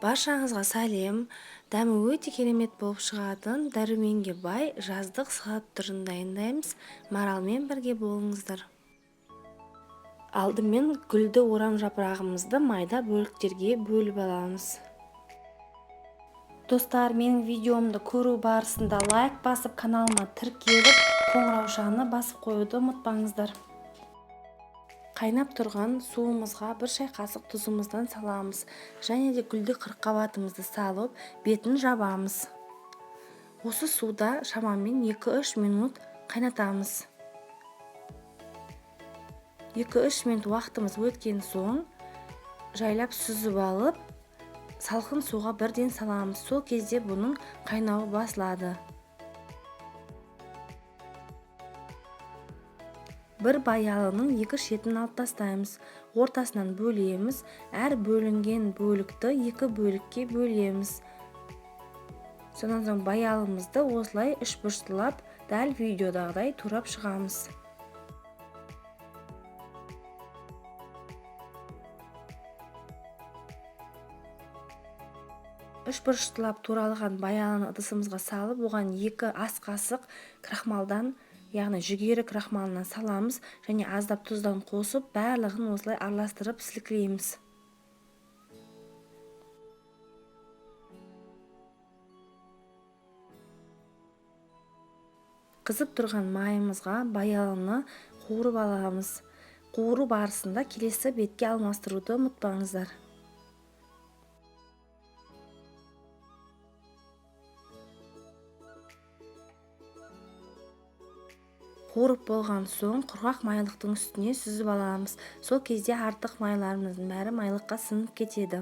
Баршаңызға сәлем. Дәмі өте керемет болып шығатын дәруменге бай жаздық салат түрін дайындаймыз. Маралмен бірге болыңыздар. Алдымен гүлді орам жапырағымызды майда бөліктерге бөліп аламыз. Достар, менің видеомды көру барысында лайк басып, каналыма тіркеліп, қоңыраушаны басып қоюды ұмытпаңыздар. Қайнап тұрған суымызға бір шай қасық тұзымыздан саламыз. Және де гүлді қырыққабатымызды салып, бетін жабамыз. Осы суда шамамен 2-3 минут қайнатамыз. 2-3 минут уақытымыз өткен соң, жайлап сүзіп алып, салқын суға бірден саламыз. Сол кезде бұның қайнауы басылады. Бір баялының 2 шетін алып тастаймыз. Ортасынан бөлеміз. Әр бөлінген бөлікті 2 бөлікке бөлеміз. Сонан соң баялымызды осылай үшбұрыштылап, дәл видеодағыдай турап шығамыз. Үшбұрыштылап туралған баялыны ыдысымызға салып, оған 2 ас қасық крахмалдан, яғни жүгері крахмалынан саламыз және аздап тұздан қосып, барлығын осылай араластырып сілкілейміз. Қызып тұрған майымызға баялыны қуырып аламыз. Қуыру барысында келесі бетке алмастыруды ұмытпаңыздар. Қуырып болған соң құрғақ майлықтың үстіне сүзіп аламыз. Сол кезде артық майларымыздың бәрі майлыққа сіңіп кетеді.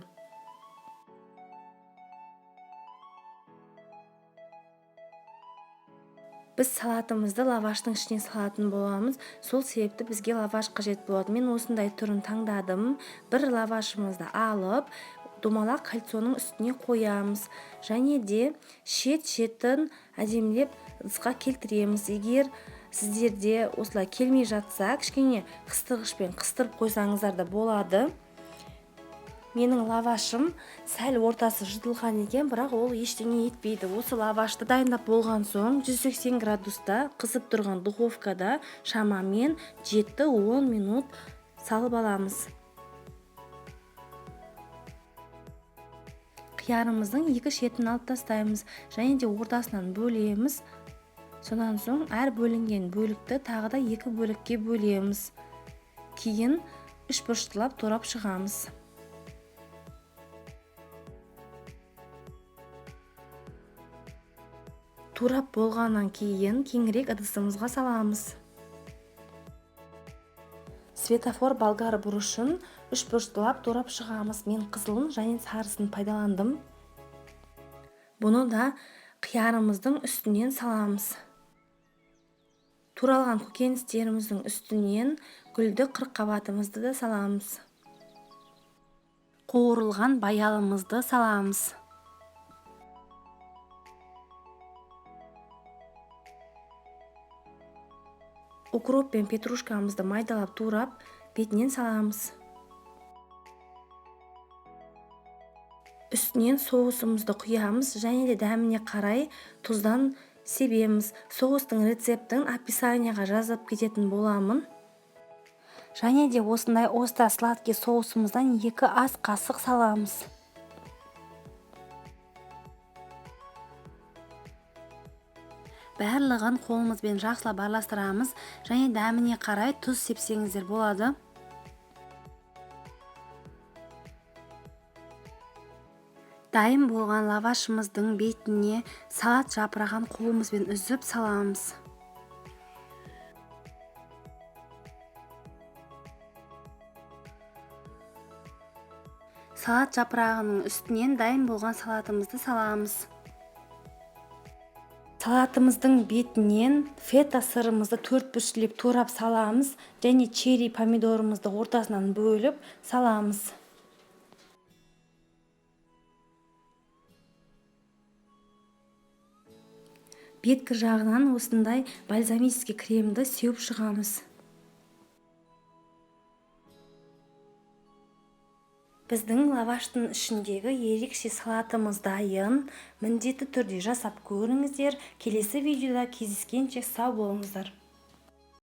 Біз салатымызды лаваштың ішіне салатын боламыз. Сол себепті бізге лаваш қажет болады. Мен осындай түрін таңдадым. Бір лавашымызды алып, домалақ кольцоның үстіне қоямыз. Және де шет-шетін әдемілеп ыдысқа келтіреміз. Егер сіздерде осылай келмей жатса, кішкене қыстырғышпен қыстырып қойсаңыздар да болады. Менің лавашым сәл ортасы жыртылған екен, бірақ ол ештеңе етпейді. Осы лавашты дайындап болған соң 180 градуста қызып тұрған духовкада шамамен 7-10 минут салып аламыз. Қиярымыздың 2 шетін алып тастаймыз және де ортасынан бөлеміз. Сонан соң әр бөлінген бөлікті тағы да 2 бөлікке бөлеміз. Кейін үшбұрыштылап турап шығамыз. Турап болғаннан кейін кеңірек ыдысымызға саламыз. Светофор болгар бұрышын үшбұрыштылап турап шығамыз. Мен қызылын және сарысын пайдаландым. Бұны да қиярымыздың үстінен саламыз. Туралған көкөністеріміздің үстінен гүлді қырыққабатымызды да саламыз. Қуырылған баялымызды саламыз. Укроп пен петрушкамызды майдалап турап, бетінен саламыз. Үстінен соусымызды құямыз және де дәміне қарай тұздан себеміз. Соустың рецептін описанияға жазып кететін боламын. Және де осындай оста сладкий соусымыздан 2 ас қасық саламыз. Барлығын қолымызбен жақсылап араластырамыз және дәміне қарай тұз сепсеңіздер болады. Дайын болған лавашымыздың бетіне салат жапырағын қолымызбен үзіп саламыз. Салат жапырағының үстінен дайын болған салатымызды саламыз. Салатымыздың бетінен фета сырымызды 4-бүршілеп турап саламыз және черри помидорымызды ортасынан бөліп саламыз. Беткі жағынан осындай бальзамический кремді сеуіп шығамыз. Біздің лаваштың ішіндегі ерекше салатымыз дайын. Міндетті түрде жасап көріңіздер. Келесі видеода кездескенше сау болыңыздар.